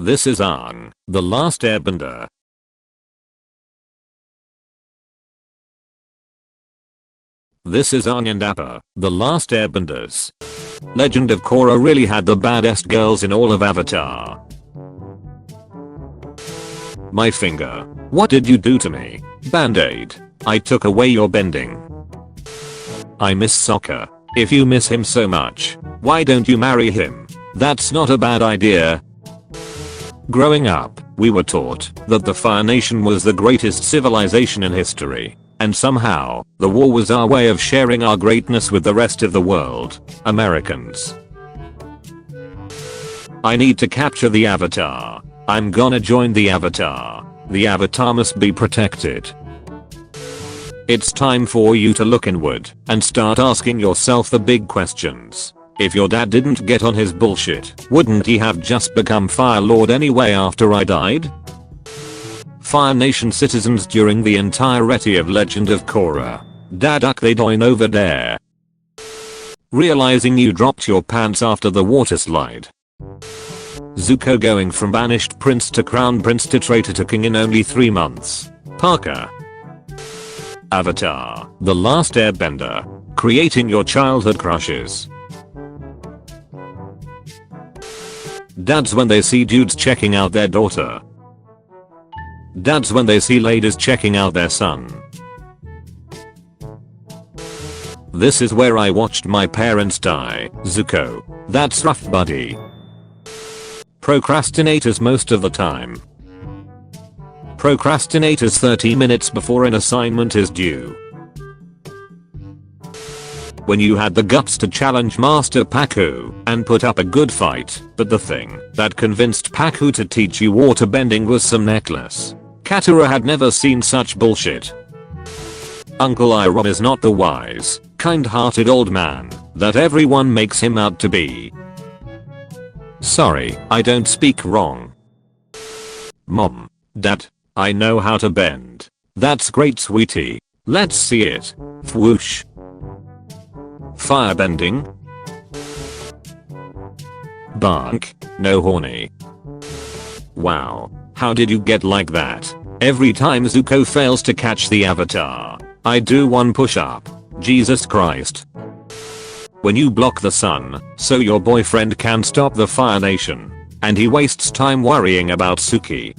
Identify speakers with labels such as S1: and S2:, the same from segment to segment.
S1: This is Aang, the last airbender. This is Aang and Appa, the last airbenders. Legend of Korra really had the baddest girls in all of Avatar. My finger. What did you do to me? Band-aid. I took away your bending. I miss Sokka. If you miss him so much, why don't you marry him? That's not a bad idea. Growing up, we were taught that the Fire Nation was the greatest civilization in history. And somehow, the war was our way of sharing our greatness with the rest of the world, Americans. I need to capture the Avatar. I'm gonna join the Avatar. The Avatar must be protected. It's time for you to look inward and start asking yourself the big questions. If your dad didn't get on his bullshit, wouldn't he have just become Fire Lord anyway after I died? Fire Nation citizens during the entirety of Legend of Korra. Dadak they doin over there. Realizing you dropped your pants after the water slide. Zuko going from banished prince to crown prince to traitor to king in only 3 months. Parker. Avatar, the last airbender. Creating your childhood crushes. Dads when they see dudes checking out their daughter. Dads when they see ladies checking out their son. This is where I watched my parents die, Zuko. That's rough, buddy. Procrastinators most of the time. Procrastinators 30 minutes before an assignment is due. When you had the guts to challenge Master Pakku and put up a good fight, but the thing that convinced Pakku to teach you waterbending was some necklace. Katara had never seen such bullshit. Uncle Iroh is not the wise, kind-hearted old man that everyone makes him out to be. Sorry, I don't speak wrong. Mom. Dad. I know how to bend. That's great, sweetie. Let's see it. Whoosh. Firebending? Bark. No horny. Wow. How did you get like that? Every time Zuko fails to catch the Avatar, I do one push-up. Jesus Christ. When you block the sun, so your boyfriend can stop the Fire Nation, and he wastes time worrying about Suki.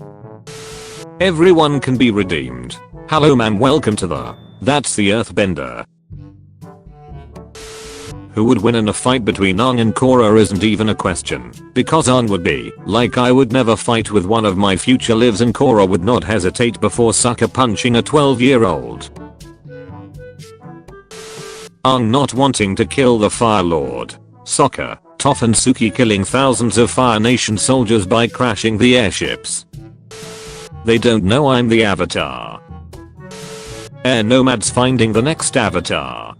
S1: Everyone can be redeemed. Hello man, welcome to That's the Earthbender. Who would win in a fight between Aang and Korra isn't even a question, because Aang would be like I would never fight with one of my future lives and Korra would not hesitate before sucker punching a 12-year-old. Aang not wanting to kill the Fire Lord. Sokka, Toph and Suki killing thousands of Fire Nation soldiers by crashing the airships. They don't know I'm the Avatar. Air nomads finding the next Avatar.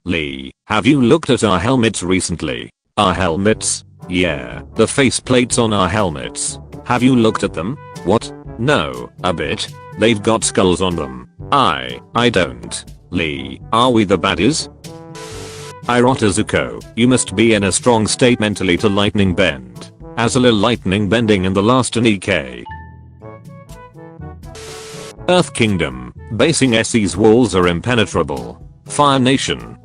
S1: Lee, have you looked at our helmets recently? Our helmets? Yeah, the faceplates on our helmets. Have you looked at them? What? No, a bit. They've got skulls on them. I don't. Lee, are we the baddies? Irota Zuko, you must be in a strong state mentally to lightning bend. As a little lightning bending in the last NEK. Earth Kingdom, basing SE's walls are impenetrable. Fire Nation.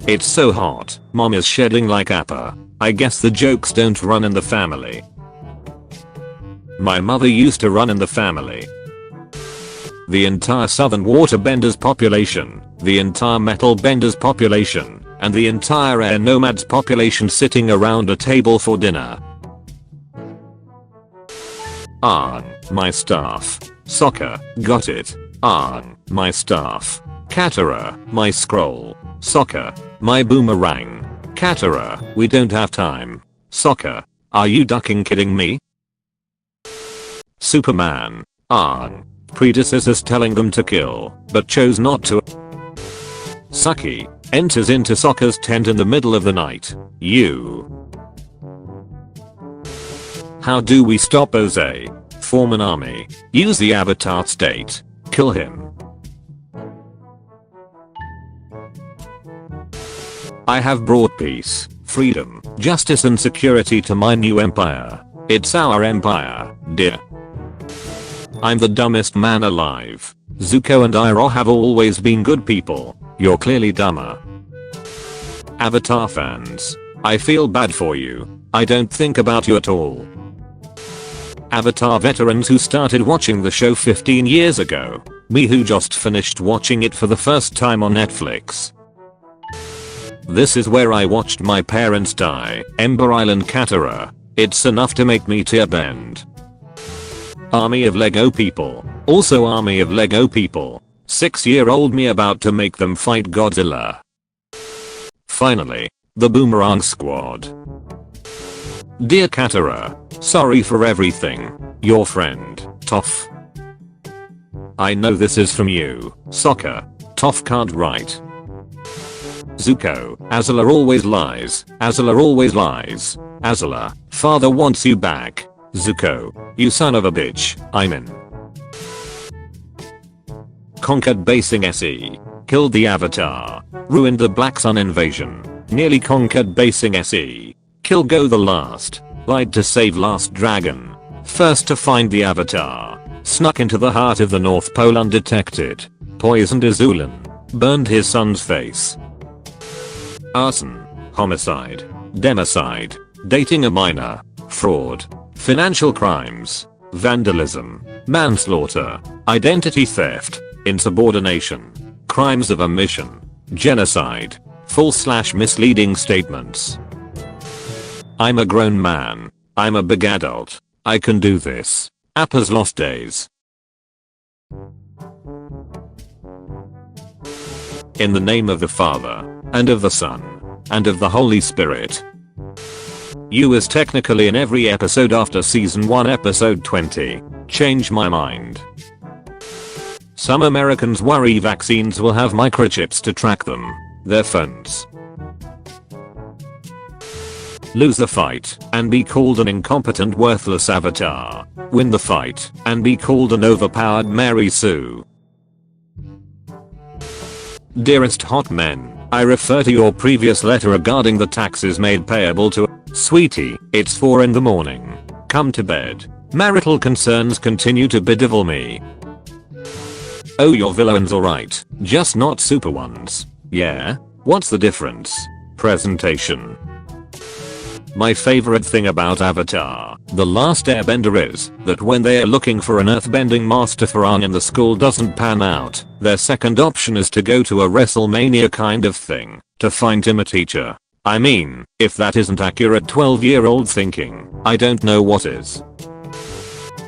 S1: It's so hot, mom is shedding like Appa. I guess the jokes don't run in the family. My mother used to run in the family. The entire Southern Waterbenders population, the entire Metal Benders population, and the entire Air Nomads population sitting around a table for dinner. Aang, my staff. Sokka, got it. Aang, my staff. Katara, my scroll. Sokka, my boomerang. Katara, we don't have time. Sokka, are you ducking kidding me? Superman. Aang, predecessors telling them to kill, but chose not to. Suki, enters into Sokka's tent in the middle of the night. You. How do we stop Ozai? Form an army. Use the Avatar state. Kill him. I have brought peace. freedom, justice and security to my new empire. It's our empire, dear. I'm the dumbest man alive. Zuko and Iroh have always been good people. You're clearly dumber. Avatar fans, I feel bad for you. I don't think about you at all. Avatar veterans who started watching the show 15 years ago. Me who just finished watching it for the first time on Netflix. This is where I watched my parents die. Ember Island Katara. It's enough to make me tear bend. Army of Lego people. Also army of Lego people. 6-year-old me about to make them fight Godzilla. Finally, the Boomerang Squad. Dear Katara, sorry for everything. Your friend, Toph. I know this is from you, Sokka. Toph can't write. Zuko, ATLA always lies. ATLA always lies. ATLA, father wants you back. Zuko, you son of a bitch, I'm in. Conquered basing SE. Killed the Avatar. Ruined the Black Sun invasion. Nearly conquered basing SE. Kill Go the last. Lied to save Last Dragon. First to find the Avatar. Snuck into the heart of the North Pole undetected. Poisoned Azulan. Burned his son's face. Arson. Homicide. Democide. Dating a minor. Fraud. Financial crimes. Vandalism. Manslaughter. Identity theft. Insubordination. Crimes of omission. Genocide. False/misleading statements. I'm a grown man. I'm a big adult. I can do this. Appa's lost days. In the name of the Father, and of the Son, and of the Holy Spirit. You is technically in every episode after season 1 episode 20. Change my mind. Some Americans worry vaccines will have microchips to track them. Their phones. Lose the fight and be called an incompetent worthless avatar. Win the fight and be called an overpowered Mary Sue. Dearest hot men, I refer to your previous letter regarding the taxes made payable to Sweetie, it's 4 in the morning. Come to bed. Marital concerns continue to bedevil me. Oh, your villains alright, just not super ones. Yeah? What's the difference? Presentation. My favorite thing about Avatar, The Last Airbender is that when they are looking for an earthbending master for Aang and the school doesn't pan out, their second option is to go to a WrestleMania kind of thing to find him a teacher. I mean, if that isn't accurate 12-year-old thinking, I don't know what is.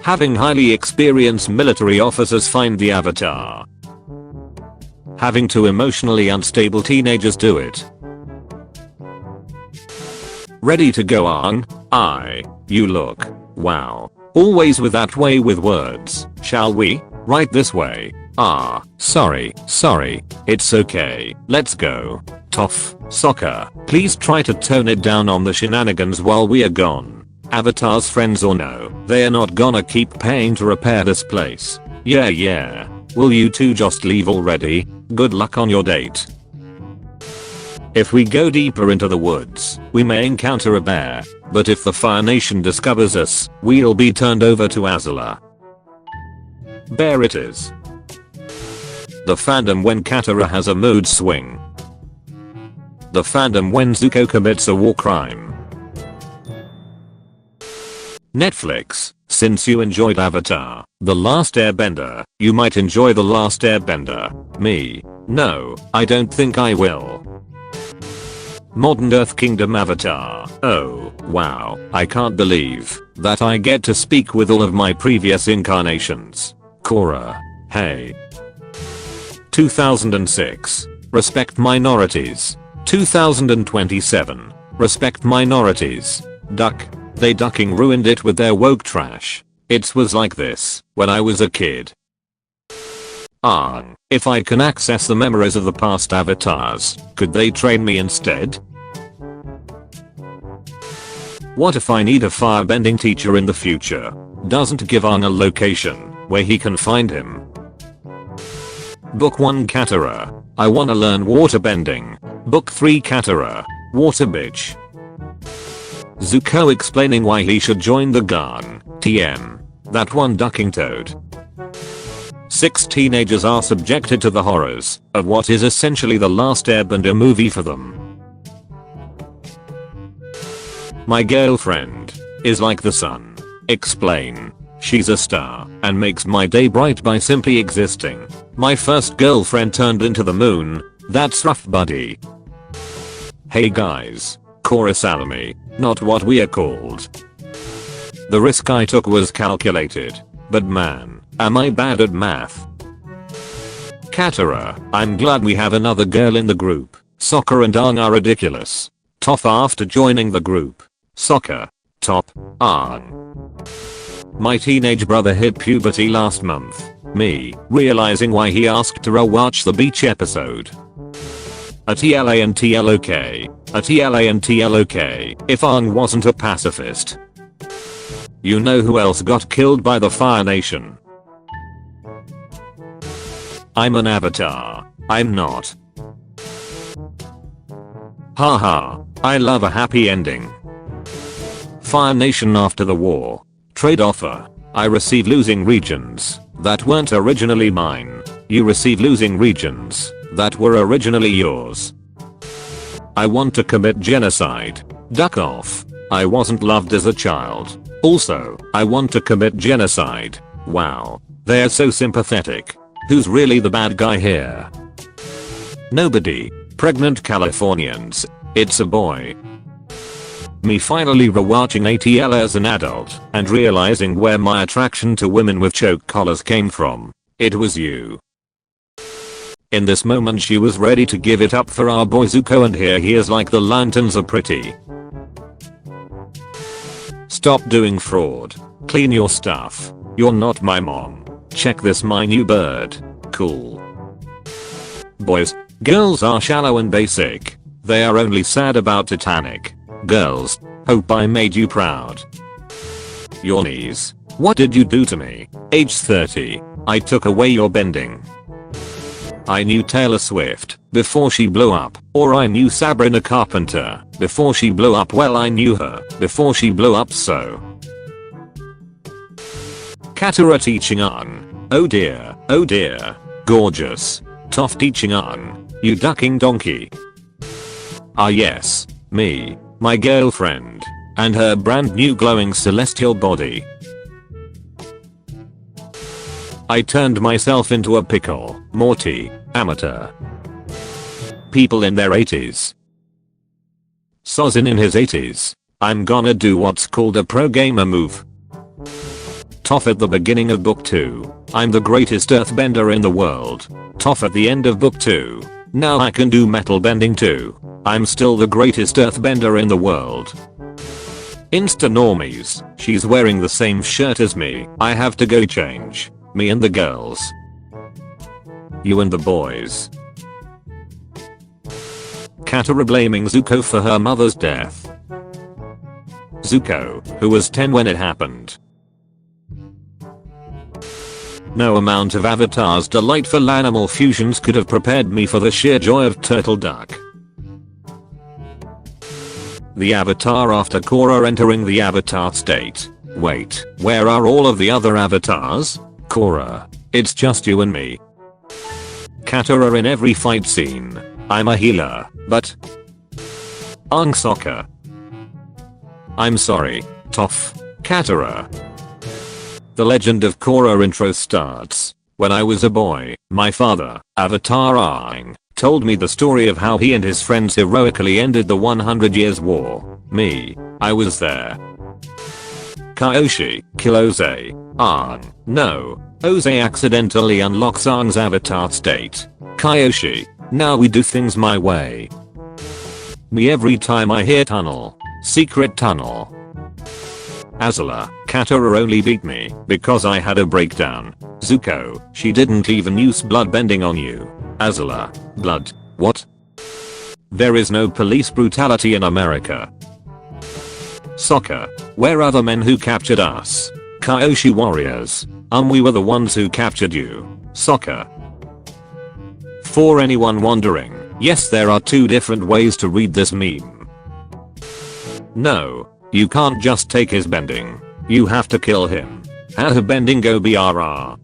S1: Having highly experienced military officers find the Avatar. Having two emotionally unstable teenagers do it. Ready to go on? You look. Wow. Always with that way with words. Shall we? Right this way. Sorry. It's okay. Let's go. Toph, Sokka, please try to tone it down on the shenanigans while we are gone. Avatar's friends or no, they are not gonna keep paying to repair this place. Yeah. Will you two just leave already? Good luck on your date. If we go deeper into the woods, we may encounter a bear, but if the Fire Nation discovers us, we'll be turned over to ATLA. Bear it is. The fandom when Katara has a mood swing. The fandom when Zuko commits a war crime. Netflix, since you enjoyed Avatar, The Last Airbender, you might enjoy The Last Airbender. Me? No, I don't think I will. Modern Earth Kingdom Avatar. Oh, wow, I can't believe that I get to speak with all of my previous incarnations. Korra. Hey. 2006. Respect minorities. 2027. Respect minorities. They ducking ruined it with their woke trash. It was like this when I was a kid. If I can access the memories of the past avatars, could they train me instead? What if I need a firebending teacher in the future? Doesn't give Aang a location where he can find him. Book 1 Katara. I wanna learn waterbending. Book 3 Katara. Water bitch. Zuko explaining why he should join the gang. TM. That one ducking toad. 6 teenagers are subjected to the horrors of what is essentially the last Airbender movie for them. My girlfriend is like the sun. Explain. She's a star and makes my day bright by simply existing. My first girlfriend turned into the moon. That's rough, buddy. Hey guys. Korra Salami, not what we are called. The risk I took was calculated. But man, am I bad at math. Katara, I'm glad we have another girl in the group. Sokka and Aang are ridiculous. Toph after joining the group. Sokka. Top. Aang. My teenage brother hit puberty last month. Me, realizing why he asked to watch the beach episode. ATLA and TLOK. ATLA and TLOK. If Aang wasn't a pacifist. You know who else got killed by the Fire Nation? I'm an avatar. I'm not. Haha. I love a happy ending. Fire Nation after the war. Trade offer. I receive losing regions that weren't originally mine. You receive losing regions that were originally yours. I want to commit genocide. Duck off. I wasn't loved as a child. Also, I want to commit genocide. Wow. They're so sympathetic. Who's really the bad guy here? Nobody. Pregnant Californians. It's a boy. Me finally rewatching ATLA as an adult and realizing where my attraction to women with choke collars came from. It was you. In this moment she was ready to give it up for our boy Zuko, and here he is like the lanterns are pretty. Stop doing fraud. Clean your stuff. You're not my mom. Check this, my new bird. Cool. Boys, girls are shallow and basic. They are only sad about Titanic. Girls, hope I made you proud. Your knees. What did you do to me? Age 30. I took away your bending. I knew Taylor Swift before she blew up, or I knew Sabrina Carpenter before she blew up. Well, I knew her before she blew up, so. Katara teaching Aang. Oh dear, oh dear. Gorgeous. Toph teaching Aang. You ducking donkey. Ah yes, me, my girlfriend, and her brand new glowing celestial body. I turned myself into a pickle. Morty. Amateur. People in their 80s. Sozin in his 80s. I'm gonna do what's called a pro gamer move. Toph at the beginning of book 2. I'm the greatest earthbender in the world. Toph at the end of book 2. Now I can do metal bending too. I'm still the greatest earthbender in the world. Insta normies. She's wearing the same shirt as me. I have to go change. Me and the girls. You and the boys. Katara blaming Zuko for her mother's death. Zuko, who was 10 when it happened. No amount of Avatar's delightful animal fusions could have prepared me for the sheer joy of Turtle Duck. The Avatar after Korra entering the Avatar state. Wait, where are all of the other Avatars? Korra, it's just you and me. Katara in every fight scene. I'm a healer, but. Aang Sokka. I'm sorry, Toph. Katara. The legend of Korra intro starts. When I was a boy, my father, Avatar Aang, told me the story of how he and his friends heroically ended the 100 Years War. Me, I was there. Kyoshi, kill Oze. Aang, no. Oze accidentally unlocks Aang's avatar state. Kyoshi, now we do things my way. Me every time I hear tunnel. Secret tunnel. ATLA, Katara only beat me because I had a breakdown. Zuko, she didn't even use blood bending on you. ATLA, blood, what? There is no police brutality in America. Sokka, where are the men who captured us? Kyoshi warriors. We were the ones who captured you. Sokka. For anyone wondering, yes, there are two different ways to read this meme. No, You can't just take his bending. You have to kill him. How bending go brr.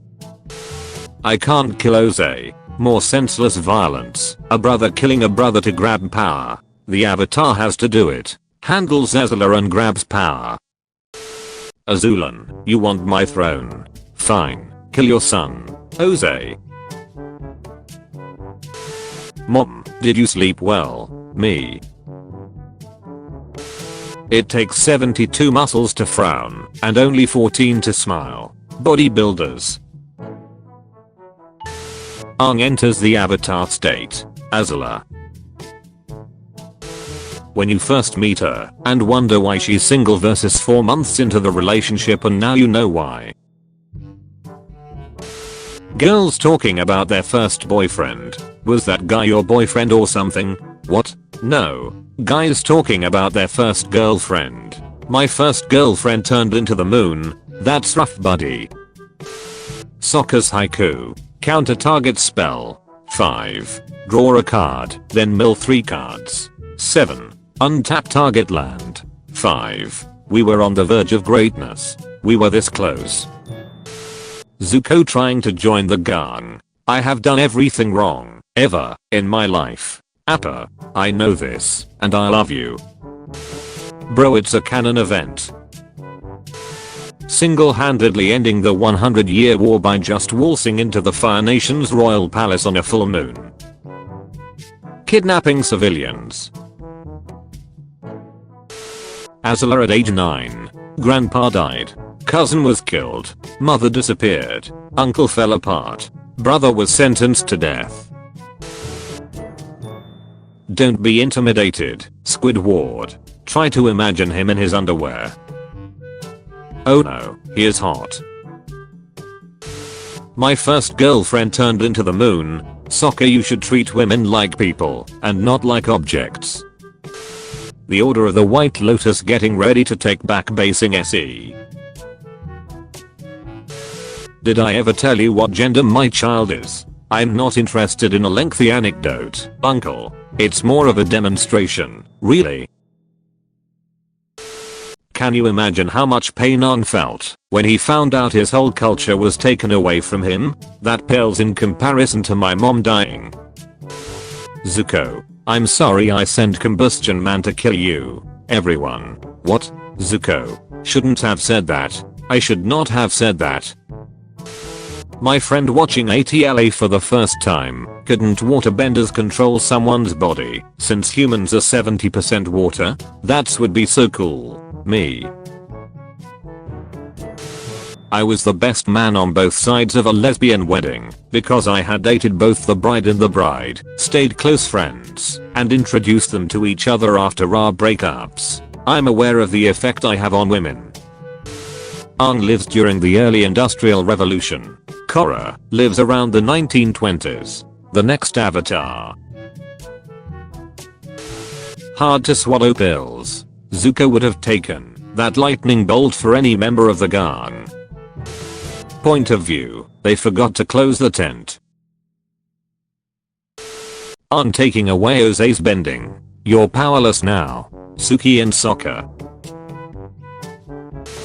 S1: I can't kill Ozai. More senseless violence. A brother killing a brother to grab power. The avatar has to do it. Handles ATLA and grabs power. Azulan, you want my throne? Fine. Kill your son. Ozai. Mom, did you sleep well? Me. It takes 72 muscles to frown, and only 14 to smile. Bodybuilders. Aang enters the avatar state. ATLA. When you first meet her, and wonder why she's single versus 4 months into the relationship and now you know why. Girls talking about their first boyfriend. Was that guy your boyfriend or something? What? No. Guys talking about their first girlfriend. My first girlfriend turned into the moon. That's rough, buddy. Sokka's haiku. Counter target spell. 5. Draw a card, then mill 3 cards. 7. Untap target land. 5. We were on the verge of greatness. We were this close. Zuko trying to join the gang. I have done everything wrong, ever, in my life. Appa, I know this, and I love you. Bro, it's a canon event. Single-handedly ending the 100-year war by just waltzing into the Fire Nation's royal palace on a full moon. Kidnapping civilians. ATLA at age 9. Grandpa died. Cousin was killed. Mother disappeared. Uncle fell apart. Brother was sentenced to death. Don't be intimidated, Squidward. Try to imagine him in his underwear. Oh no, he is hot. My first girlfriend turned into the moon. Sokka, you should treat women like people and not like objects. The Order of the White Lotus getting ready to take back basing SE. Did I ever tell you what gender my child is? I'm not interested in a lengthy anecdote, uncle. It's more of a demonstration, really. Can you imagine how much pain Aang felt when he found out his whole culture was taken away from him? That pales in comparison to my mom dying. Zuko, I'm sorry I sent Combustion Man to kill you. Everyone. What? Zuko, shouldn't have said that. I should not have said that. My friend watching ATLA for the first time, couldn't waterbenders control someone's body since humans are 70% water? That would be so cool. Me. I was the best man on both sides of a lesbian wedding because I had dated both the bride and the bride, stayed close friends, and introduced them to each other after our breakups. I'm aware of the effect I have on women. Aang lives during the early industrial revolution. Korra lives around the 1920s. The next avatar. Hard to swallow pills. Zuko would have taken that lightning bolt for any member of the gang. Point of view, they forgot to close the tent. Aang taking away Ozai's bending. You're powerless now. Suki and Sokka.